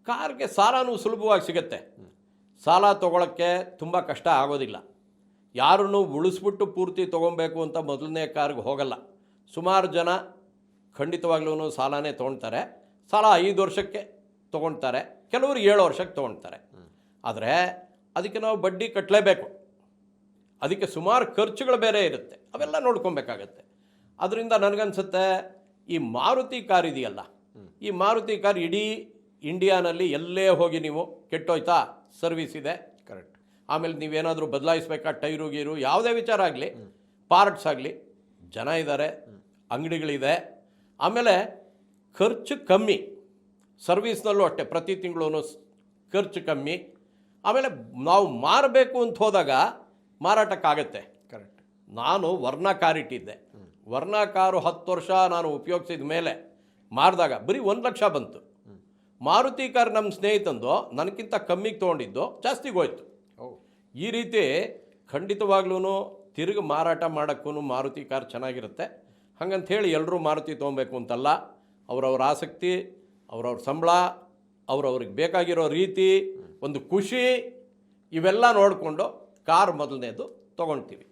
ಕಾರ್ಗೆ ಸಾಲನೂ ಸುಲಭವಾಗಿ ಸಿಗುತ್ತೆ. ಸಾಲ ತೊಗೊಳಕ್ಕೆ ತುಂಬ ಕಷ್ಟ ಆಗೋದಿಲ್ಲ. ಯಾರನ್ನು ಉಳಿಸ್ಬಿಟ್ಟು ಪೂರ್ತಿ ತೊಗೊಬೇಕು ಅಂತ ಮೊದಲನೇ ಕಾರ್ಗೆ ಹೋಗಲ್ಲ. ಸುಮಾರು ಜನ ಖಂಡಿತವಾಗ್ಲೂ ಸಾಲನೇ ತೊಗೊಳ್ತಾರೆ. ಸಾಲ 5 ವರ್ಷಕ್ಕೆ ತೊಗೊಳ್ತಾರೆ, ಕೆಲವರು 7 ವರ್ಷಕ್ಕೆ ತೊಗೊಳ್ತಾರೆ. ಆದರೆ ಅದಕ್ಕೆ ನಾವು ಬಡ್ಡಿ ಕಟ್ಟಲೇಬೇಕು. ಅದಕ್ಕೆ ಸುಮಾರು ಖರ್ಚುಗಳು ಬೇರೆ ಇರುತ್ತೆ, ಅವೆಲ್ಲ ನೋಡ್ಕೊಬೇಕಾಗತ್ತೆ. ಅದರಿಂದ ನನಗನ್ಸುತ್ತೆ ಈ ಮಾರುತಿ ಕಾರ್ ಇದೆಯಲ್ಲ, ಈ ಮಾರುತಿ ಕಾರ್ ಇಡೀ ಇಂಡಿಯಾನಲ್ಲಿ ಎಲ್ಲೇ ಹೋಗಿ ನೀವು ಕೆಟ್ಟೋಯ್ತಾ ಸರ್ವಿಸ್ ಇದೆ, ಕರೆಕ್ಟ್. ಆಮೇಲೆ ನೀವೇನಾದರೂ ಬದಲಾಯಿಸ್ಬೇಕಾ ಟೈರು ಗೀರು ಯಾವುದೇ ವಿಚಾರ ಆಗಲಿ, ಪಾರ್ಟ್ಸ್ ಆಗಲಿ, ಜನ ಇದ್ದಾರೆ, ಅಂಗಡಿಗಳಿದೆ. ಆಮೇಲೆ ಖರ್ಚು ಕಮ್ಮಿ, ಸರ್ವಿಸ್ನಲ್ಲೂ ಅಷ್ಟೇ ಪ್ರತಿ ತಿಂಗಳೂ ಖರ್ಚು ಕಮ್ಮಿ. ಆಮೇಲೆ ನಾವು ಮಾರಬೇಕು ಅಂತ ಹೋದಾಗ ಮಾರಾಟಕ್ಕಾಗತ್ತೆ. ಕರೆಕ್ಟ್. ನಾನು ವರ್ಣ ಕಾರ್ ಇಟ್ಟಿದ್ದೆ. ವರ್ಣ ಕಾರು 10 ವರ್ಷ ನಾನು ಉಪಯೋಗಿಸಿದ ಮೇಲೆ ಮಾರಿದಾಗ ಬರೀ 1 ಲಕ್ಷ ಬಂತು. ಮಾರುತಿ ಕಾರ್ ನಮ್ಮ ಸ್ನೇಹಿತಂದು ನನಗಿಂತ ಕಮ್ಮಿಗೆ ತೊಗೊಂಡಿದ್ದು ಜಾಸ್ತಿಗೆ ಹೋಯ್ತು. ಈ ರೀತಿ ಖಂಡಿತವಾಗ್ಲೂ ತಿರುಗಿ ಮಾರಾಟ ಮಾಡೋಕ್ಕೂ ಮಾರುತಿ ಕಾರ್ ಚೆನ್ನಾಗಿರುತ್ತೆ. ಹಾಗಂತ ಹೇಳಿ ಎಲ್ಲರೂ ಮಾರುತಿ ತೊಗೊಬೇಕು ಅಂತಲ್ಲ. ಅವರವ್ರ ಆಸಕ್ತಿ, ಅವ್ರವ್ರ ಸಂಬಳ, ಅವ್ರವ್ರಿಗೆ ಬೇಕಾಗಿರೋ ರೀತಿ, ಒಂದು ಖುಷಿ, ಇವೆಲ್ಲ ನೋಡಿಕೊಂಡು ಕಾರ್ ಮೊದಲನೇದು ತೊಗೊಳ್ತೀವಿ.